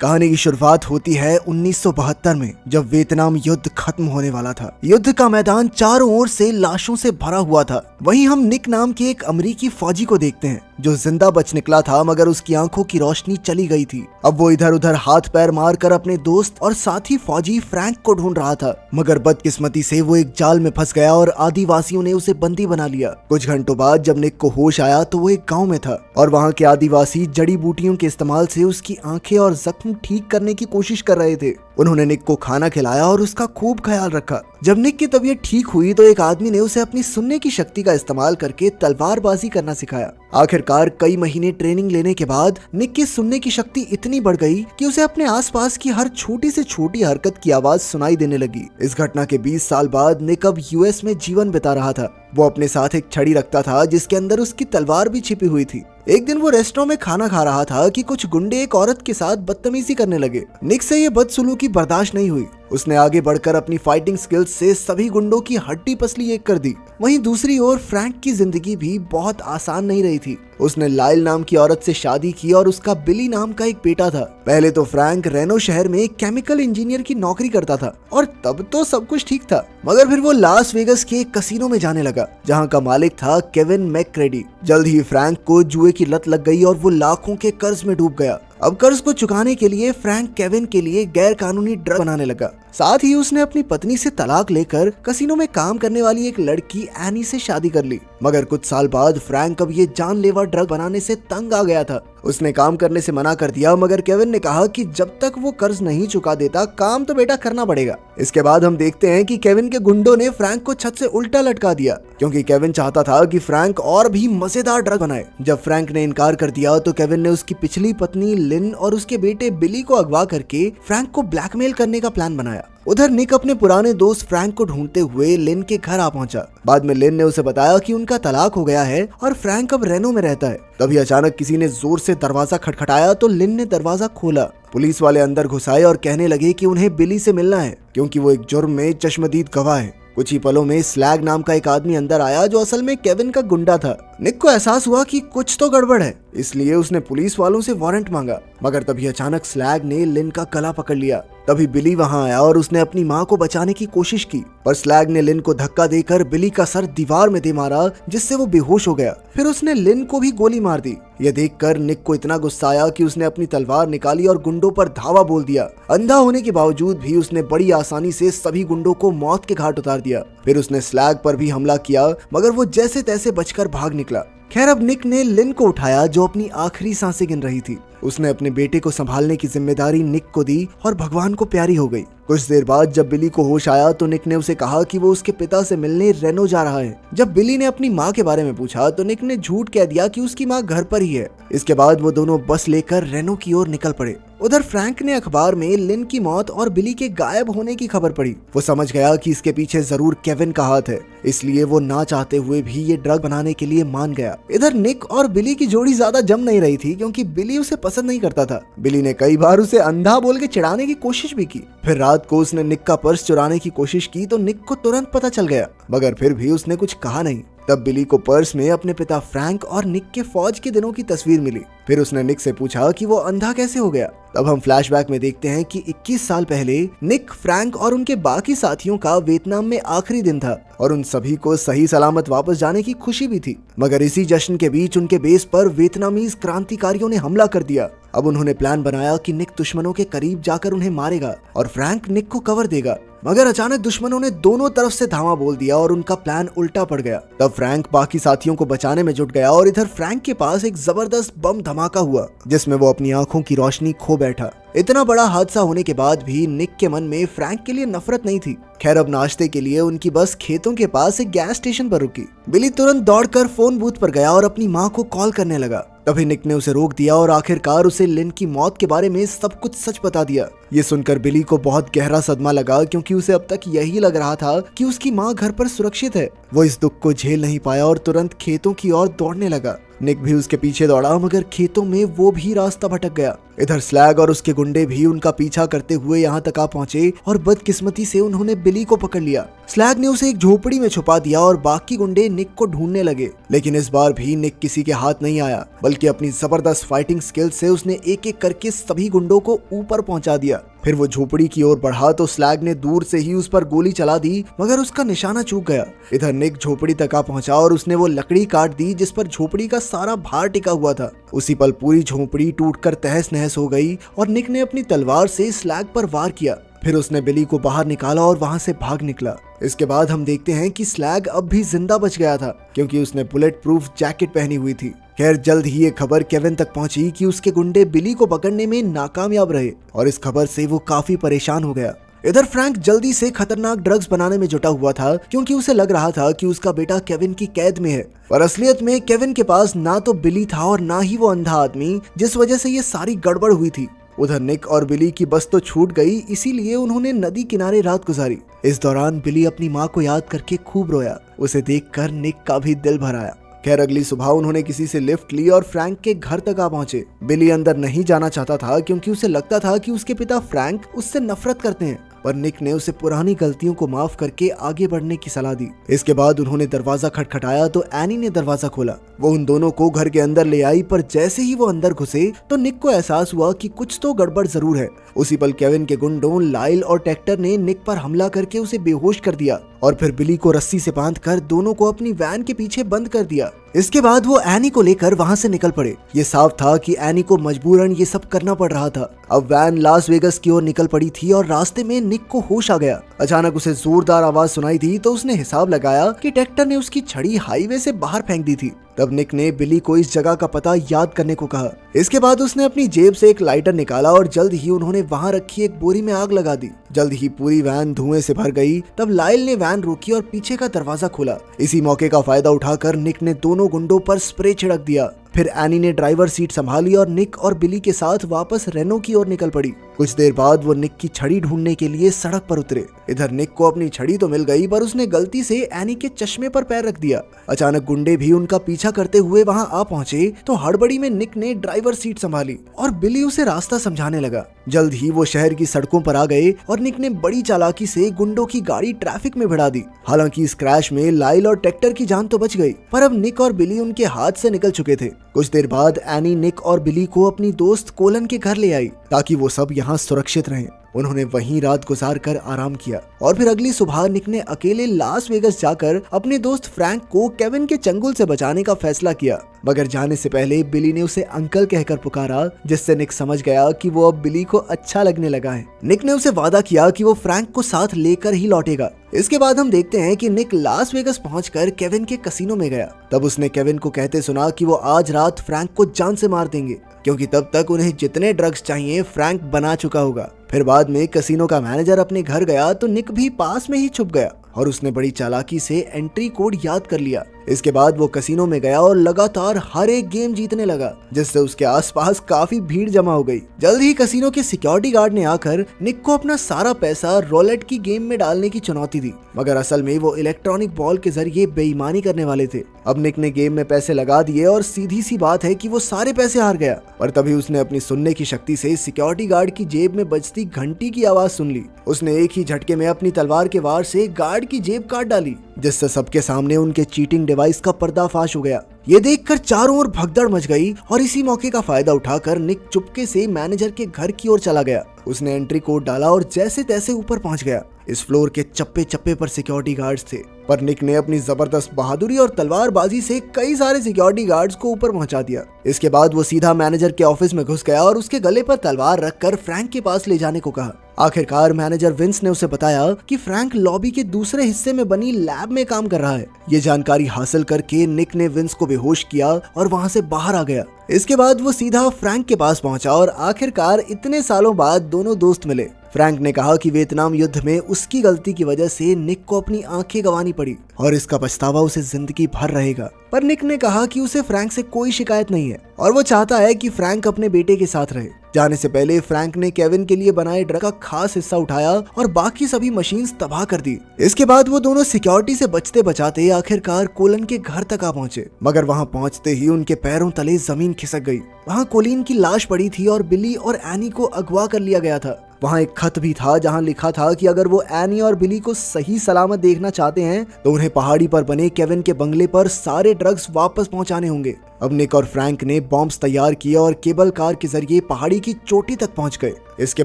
कहानी की शुरुआत होती है 1972 में, जब वियतनाम युद्ध खत्म होने वाला था। युद्ध का मैदान चारों ओर से लाशों से भरा हुआ था। वहीं हम निक नाम के एक अमेरिकी फौजी को देखते हैं जो जिंदा बच निकला था, मगर उसकी आंखों की रोशनी चली गई थी। अब वो इधर उधर हाथ पैर मारकर अपने दोस्त और साथी फौजी फ्रैंक को ढूंढ रहा था, मगर बदकिस्मती से वो एक जाल में फंस गया और आदिवासियों ने उसे बंदी बना लिया। कुछ घंटों बाद जब निक को होश आया तो वो एक गाँव में था और वहाँ के आदिवासी जड़ी बूटियों के इस्तेमाल से उसकी आंखें और जख्म ठीक करने की कोशिश कर रहे थे। उन्होंने निक को खाना खिलाया और उसका खूब ख्याल रखा। जब निक की तबीयत ठीक हुई तो एक आदमी ने उसे अपनी सुनने की शक्ति का इस्तेमाल करके तलवारबाजी करना सिखाया। आखिरकार कई महीने ट्रेनिंग लेने के बाद निक की सुनने की शक्ति इतनी बढ़ गई कि उसे अपने आसपास की हर छोटी से छोटी हरकत की आवाज सुनाई देने लगी। इस घटना के 20 साल बाद निक अब यूएस में जीवन बिता रहा था। वो अपने साथ एक छड़ी रखता था जिसके अंदर उसकी तलवार भी छिपी हुई थी। एक दिन वो रेस्टोरेंट में खाना खा रहा था कि कुछ गुंडे एक औरत के साथ बदतमीजी करने लगे। निक से ये बदसलूकी बर्दाश्त नहीं हुई। उसने आगे बढ़कर अपनी फाइटिंग स्किल्स से सभी गुंडों की हड्डी पसली एक कर दी। वहीं दूसरी ओर फ्रैंक की जिंदगी भी बहुत आसान नहीं रही थी। उसने लाइल नाम की औरत से शादी की और उसका बिली नाम का एक बेटा था। पहले तो फ्रैंक रेनो शहर में केमिकल इंजीनियर की नौकरी करता था और तब तो सब कुछ ठीक था, मगर फिर वो लास वेगस के एक कसीनो में जाने लगा जहां का मालिक था केविन मैक्रेडी। जल्द ही फ्रैंक को जुए की लत लग गई और वो लाखों के कर्ज में डूब गया। अब कर्ज को चुकाने के लिए फ्रैंक केविन के लिए गैर कानूनी ड्रग बनाने लगा। साथ ही उसने अपनी पत्नी से तलाक लेकर कसिनो में काम करने वाली एक लड़की एनी से शादी कर ली। मगर कुछ साल बाद फ्रैंक अब ये जानलेवा ड्रग बनाने से तंग आ गया था। उसने काम करने से मना कर दिया, मगर केविन ने कहा कि जब तक वो कर्ज नहीं चुका देता काम तो बेटा करना पड़ेगा। इसके बाद हम देखते हैं कि केविन के गुंडों ने फ्रैंक को छत से उल्टा लटका दिया, क्योंकि केविन चाहता था कि फ्रैंक और भी मजेदार ड्रग बनाए। जब फ्रैंक ने इनकार कर दिया तो केविन ने उसकी पिछली पत्नी लिन और उसके बेटे बिली को अगवा करके फ्रैंक को ब्लैकमेल करने का प्लान बनाया। उधर निक अपने पुराने दोस्त फ्रैंक को ढूंढते हुए लिन के घर आ पहुंचा। बाद में लिन ने उसे बताया कि उनका तलाक हो गया है और फ्रैंक अब रेनो में रहता है। तभी अचानक किसी ने जोर से दरवाजा खटखटाया तो लिन ने दरवाजा खोला। पुलिस वाले अंदर घुस आए और कहने लगे कि उन्हें बिली से मिलना है, क्योंकि वो एक जुर्म में चश्मदीद गवाह है। कुछ ही पलों में स्लैग नाम का एक आदमी अंदर आया जो असल में केविन का गुंडा था। निक को एहसास हुआ कि कुछ तो गड़बड़ है, इसलिए उसने पुलिस वालों से वारंट मांगा, मगर तभी अचानक स्लैग ने लिन का गला पकड़ लिया। तभी बिली वहां आया और उसने अपनी मां को बचाने की कोशिश की, पर स्लैग ने लिन को धक्का देकर बिली का सर दीवार में दे मारा, जिससे वो बेहोश हो गया। फिर उसने लिन को भी गोली मार दी। ये देखकर निक को इतना गुस्सा आया कि उसने अपनी तलवार निकाली और गुंडों पर धावा बोल दिया। अंधा होने के बावजूद भी उसने बड़ी आसानी से सभी गुंडों को मौत के घाट उतार दिया। फिर उसने स्लैग पर भी हमला किया, मगर वो जैसे तैसे बचकर भाग निकला। खैर, अब निक ने लिन को उठाया जो अपनी आखिरी सांसें गिन रही थी। उसने अपने बेटे को संभालने की जिम्मेदारी निक को दी और भगवान को प्यारी हो गई। कुछ देर बाद जब बिली को होश आया तो निक ने उसे कहा कि वो उसके पिता से मिलने रेनो जा रहा है। जब बिली ने अपनी माँ के बारे में पूछा तो निक ने झूठ कह दिया कि उसकी माँ घर पर ही है। इसके बाद वो दोनों बस लेकर रेनो की ओर निकल पड़े। उधर फ्रैंक ने अखबार में लिन की मौत और बिली के गायब होने की खबर पढ़ी। वो समझ गया कि इसके पीछे जरूर केविन का हाथ है, इसलिए वो ना चाहते हुए भी ये ड्रग बनाने के लिए मान गया। इधर निक और बिली की जोड़ी ज्यादा जम नहीं रही थी, क्योंकि बिली उसे पसंद नहीं करता था। बिली ने कई बार उसे अंधा बोल के चिढ़ाने की कोशिश भी की। फिर रात को उसने निक का पर्स चुराने की कोशिश की तो निक को तुरंत पता चल गया, मगर फिर भी उसने कुछ कहा नहीं। तब बिली को पर्स में अपने पिता फ्रैंक और निक के फौज के दिनों की तस्वीर मिली। फिर उसने निक से पूछा कि वो अंधा कैसे हो गया। तब हम फ्लैशबैक में देखते हैं कि 21 साल पहले निक, फ्रैंक और उनके बाकी साथियों का वियतनाम में आखिरी दिन था और उन सभी को सही सलामत वापस जाने की खुशी भी थी। मगर इसी जश्न के बीच उनके बेस पर वियतनामीज क्रांतिकारियों ने हमला कर दिया। अब उन्होंने प्लान बनाया कि निक दुश्मनों के करीब जाकर उन्हें मारेगा और फ्रैंक निक को कवर देगा। मगर अचानक दुश्मनों ने दोनों तरफ से धावा बोल दिया और उनका प्लान उल्टा पड़ गया। तब फ्रैंक बाकी साथियों को बचाने में जुट गया और इधर फ्रैंक के पास एक जबरदस्त बम धमाका हुआ, जिसमें वो अपनी आंखों की रोशनी खो बैठा। इतना बड़ा हादसा होने के बाद भी निक के मन में फ्रैंक के लिए नफरत नहीं थी। खैर, अब नाश्ते के लिए उनकी बस खेतों के पास एक गैस स्टेशन पर रुकी। बिली तुरंत दौड़कर फोन बूथ पर गया और अपनी माँ को कॉल करने लगा। तभी निक ने उसे रोक दिया और आखिरकार उसे लिन की मौत के बारे में सब कुछ सच बता दिया। ये सुनकर बिली को बहुत गहरा सदमा लगा, क्योंकि उसे अब तक यही लग रहा था कि उसकी माँ घर पर सुरक्षित है। वो इस दुख को झेल नहीं पाया और तुरंत खेतों की ओर दौड़ने लगा। निक भी उसके पीछे दौड़ा, मगर खेतों में वो भी रास्ता भटक गया। इधर स्लैग और उसके गुंडे भी उनका पीछा करते हुए यहाँ तक आ पहुंचे और बदकिस्मती से उन्होंने बिली को पकड़ लिया। स्लैग ने उसे एक झोपड़ी में छुपा दिया और बाकी गुंडे निक को ढूंढने लगे, लेकिन इस बार भी निक किसी के हाथ नहीं आया, बल्कि अपनी जबरदस्त फाइटिंग स्किल से उसने एक एक करके सभी गुंडों को ऊपर पहुंचा दिया। फिर वो झोपड़ी की ओर बढ़ा तो स्लैग ने दूर से ही उस पर गोली चला दी, मगर उसका निशाना चूक गया। इधर निक झोपड़ी तक आ पहुंचा और उसने वो लकड़ी काट दी जिस पर झोपड़ी का सारा भार टिका हुआ था। उसी पल पूरी झोपड़ी टूटकर तहस नहस हो गई और निक ने अपनी तलवार से स्लैग पर वार किया। फिर उसने बिली को बाहर निकाला और वहां से भाग निकला। इसके बाद हम देखते हैं कि स्लैग अब भी जिंदा बच गया था, क्योंकि उसने बुलेट प्रूफ जैकेट पहनी हुई थी। खैर जल्द ही ये खबर केविन तक पहुंची कि उसके गुंडे बिली को पकड़ने में नाकामयाब रहे, और इस खबर से वो काफी परेशान हो गया। इधर फ्रैंक जल्दी से खतरनाक ड्रग्स बनाने में जुटा हुआ था, क्योंकि उसे लग रहा था कि उसका बेटा केविन की कैद में है। पर असलियत में केविन के पास ना तो बिली था और ना ही वो अंधा आदमी, जिस वजह से ये सारी गड़बड़ हुई थी। उधर निक और बिली की बस तो छूट गई, इसीलिए उन्होंने नदी किनारे रात गुजारी। इस दौरान बिली अपनी माँ को याद करके खूब रोया। उसे देखकर निक का भी दिल भर आया। खैर अगली सुबह उन्होंने किसी से लिफ्ट ली और फ्रैंक के घर तक आ पहुंचे। बिली अंदर नहीं जाना चाहता था, क्योंकि उसे लगता था कि उसके पिता फ्रैंक उससे नफरत करते हैं, पर निक ने उसे पुरानी गलतियों को माफ करके आगे बढ़ने की सलाह दी। इसके बाद उन्होंने दरवाजा खटखटाया तो एनी ने दरवाजा खोला। वो उन दोनों को घर के अंदर ले आई, पर जैसे ही वो अंदर घुसे तो निक को एहसास हुआ कि कुछ तो गड़बड़ जरूर है। उसी पल केविन के गुंडों लाइल और टेक्टर ने निक पर हमला करके उसे बेहोश कर दिया और फिर बिली को रस्सी से बांधकर दोनों को अपनी वैन के पीछे बंद कर दिया। इसके बाद वो एनी को लेकर वहां से निकल पड़े। ये साफ था कि एनी को मजबूरन ये सब करना पड़ रहा था। अब वैन लास वेगस की ओर निकल पड़ी थी और रास्ते में निक को होश आ गया। अचानक उसे जोरदार आवाज सुनाई दी तो उसने हिसाब लगाया कि टेक्टर ने उसकी छड़ी हाईवे से बाहर फेंक दी थी। तब निक ने बिली को इस जगह का पता याद करने को कहा। इसके बाद उसने अपनी जेब से एक लाइटर निकाला और जल्द ही उन्होंने वहां रखी एक बोरी में आग लगा दी। जल्द ही पूरी वैन धुएं से भर गई। तब लाइल ने वैन रोकी और पीछे का दरवाजा खोला। इसी मौके का फायदा उठाकर निक ने दोनों गुंडों पर स्प्रे छिड़क दिया। फिर एनी ने ड्राइवर सीट संभाली और निक और बिली के साथ वापस रेनो की ओर निकल पड़ी। कुछ देर बाद वो निक की छड़ी ढूंढने के लिए सड़क पर उतरे। इधर निक को अपनी छड़ी तो मिल गई, पर उसने गलती से एनी के चश्मे पर पैर रख दिया। अचानक गुंडे भी उनका पीछा करते हुए वहां आ पहुंचे तो हड़बड़ी में निक ने ड्राइवर सीट संभाली और बिली उसे रास्ता समझाने लगा। जल्द ही वो शहर की सड़कों पर आ गए और निक ने बड़ी चालाकी से गुंडों की गाड़ी ट्रैफिक में भिड़ा दी। हालांकि इस क्रैश में लाइल और टेक्टर की जान तो बच गई, पर अब निक और बिली उनके हाथ से निकल चुके थे। कुछ देर बाद एनी निक और बिली को अपनी दोस्त कोलन के घर ले आई, ताकि वो सब यहाँ सुरक्षित रहें। उन्होंने वहीं रात गुजार कर आराम किया और फिर अगली सुबह निक ने अकेले लास वेगस जाकर अपने दोस्त फ्रैंक को केविन के चंगुल से बचाने का फैसला किया। मगर जाने से पहले बिली ने उसे अंकल कहकर पुकारा, जिससे निक समझ गया कि वो अब बिली को अच्छा लगने लगा है। निक ने उसे वादा किया कि वो फ्रैंक को साथ लेकर ही लौटेगा। इसके बाद हम देखते हैं कि निक लास वेगस पहुंचकर केविन के कसिनो में गया। तब उसने केविन को कहते सुना कि वो आज रात फ्रैंक को जान से मार देंगे, क्योंकि तब तक उन्हें जितने ड्रग्स चाहिए फ्रैंक बना चुका होगा। फिर बाद में कसिनो का मैनेजर अपने घर गया तो निक भी पास में ही छुप गया और उसने बड़ी चालाकी से एंट्री कोड याद कर लिया। इसके बाद वो कसिनो में गया और लगातार हर एक गेम जीतने लगा, जिससे उसके आसपास काफी भीड़ जमा हो गई। जल्द ही कसिनो के सिक्योरिटी गार्ड ने आकर निक को अपना सारा पैसा रोलेट की गेम में डालने की चुनौती दी, मगर असल में वो इलेक्ट्रॉनिक बॉल के जरिए बेईमानी करने वाले थे। अब निक ने गेम में पैसे लगा दिए और सीधी सी बात है कि वो सारे पैसे हार गया। पर तभी उसने अपनी सुनने की शक्ति से सिक्योरिटी गार्ड की जेब में बजती घंटी की आवाज सुन ली। उसने एक ही झटके में अपनी तलवार के वार से गार्ड की जेब काट डाली, जिससे सबके सामने उनके चीटिंग डिवाइस का पर्दाफाश हो गया। ये देखकर चारों ओर भगदड़ मच गई और इसी मौके का फायदा उठाकर निक चुपके से मैनेजर के घर की ओर चला गया। उसने एंट्री कोड डाला और जैसे तैसे ऊपर पहुंच गया। इस फ्लोर के चप्पे चप्पे पर सिक्योरिटी गार्ड्स थे, पर निक ने अपनी जबरदस्त बहादुरी और तलवारबाजी से कई सारे सिक्योरिटी गार्ड्स को ऊपर पहुंचा दिया। इसके बाद वो सीधा मैनेजर के ऑफिस में घुस गया और उसके गले पर तलवार रखकर फ्रैंक के पास ले जाने को कहा। आखिरकार मैनेजर विंस ने उसे बताया कि फ्रैंक लॉबी के दूसरे हिस्से में बनी लैब में काम कर रहा है। ये जानकारी हासिल करके निक ने विंस को बेहोश किया और वहां से बाहर आ गया। इसके बाद वो सीधा फ्रैंक के पास पहुंचा और आखिरकार इतने सालों बाद दोनों दोस्त मिले। फ्रैंक ने कहा कि वियतनाम युद्ध में उसकी गलती की वजह से निक को अपनी आंखें गंवानी पड़ी और इसका पछतावा उसे जिंदगी भर रहेगा। पर निक ने कहा कि उसे फ्रैंक से कोई शिकायत नहीं है और वो चाहता है कि फ्रैंक अपने बेटे के साथ रहे। जाने से पहले फ्रैंक ने केविन के लिए बनाए ड्रग का खास हिस्सा उठाया और बाकी सभी मशीन्स तबाह कर दी। इसके बाद वो दोनों सिक्योरिटी से बचते बचाते आखिरकार कोलिन के घर तक आ पहुंचे, मगर वहां पहुंचते ही उनके पैरों तले जमीन खिसक गई। वहां कोलिन की लाश पड़ी थी और बिली और एनी को अगवा कर लिया गया था। वहां एक खत भी था जहां लिखा था कि अगर वो एनी और बिली को सही सलामत देखना चाहते हैं तो उन्हें पहाड़ी पर बने केविन के बंगले पर सारे ड्रग्स वापस पहुंचाने होंगे। अब निक और फ्रैंक ने बॉम्ब्स तैयार किए और केबल कार के जरिए पहाड़ी की चोटी तक पहुंच गए। इसके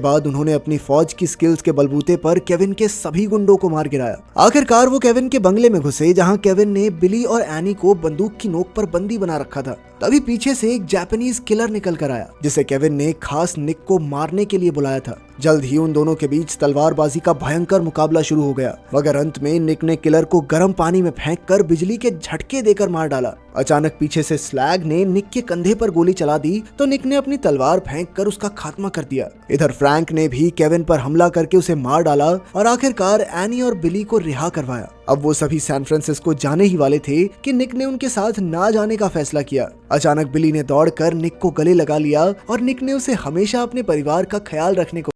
बाद उन्होंने अपनी फौज की स्किल्स के बलबूते पर केविन के सभी गुंडों को मार गिराया। आखिरकार वो केविन के बंगले में घुसे जहां केविन ने बिली और एनी को बंदूक की नोक पर बंदी बना रखा था। तभी पीछे से एक जापानीज किलर निकल कर आया जिसे केविन ने खास निक को मारने के लिए बुलाया था। जल्द ही उन दोनों के बीच तलवारबाजी का भयंकर मुकाबला शुरू हो गया, मगर अंत में निक ने किलर को गर्म पानी में फेंक कर बिजली के झटके देकर मार डाला। अचानक पीछे से स्लैग ने निक के कंधे पर गोली चला दी तो निक ने अपनी तलवार फेंक कर उसका खात्मा कर दिया। इधर फ्रैंक ने भी केविन पर हमला करके उसे मार डाला और आखिरकार एनी और बिली को रिहा करवाया। अब वो सभी सैन फ्रांसिस्को जाने ही वाले थे कि निक ने उनके साथ ना जाने का फैसला किया। अचानक बिली ने दौड़कर निक को गले लगा लिया और निक ने उसे हमेशा अपने परिवार का ख्याल रखने को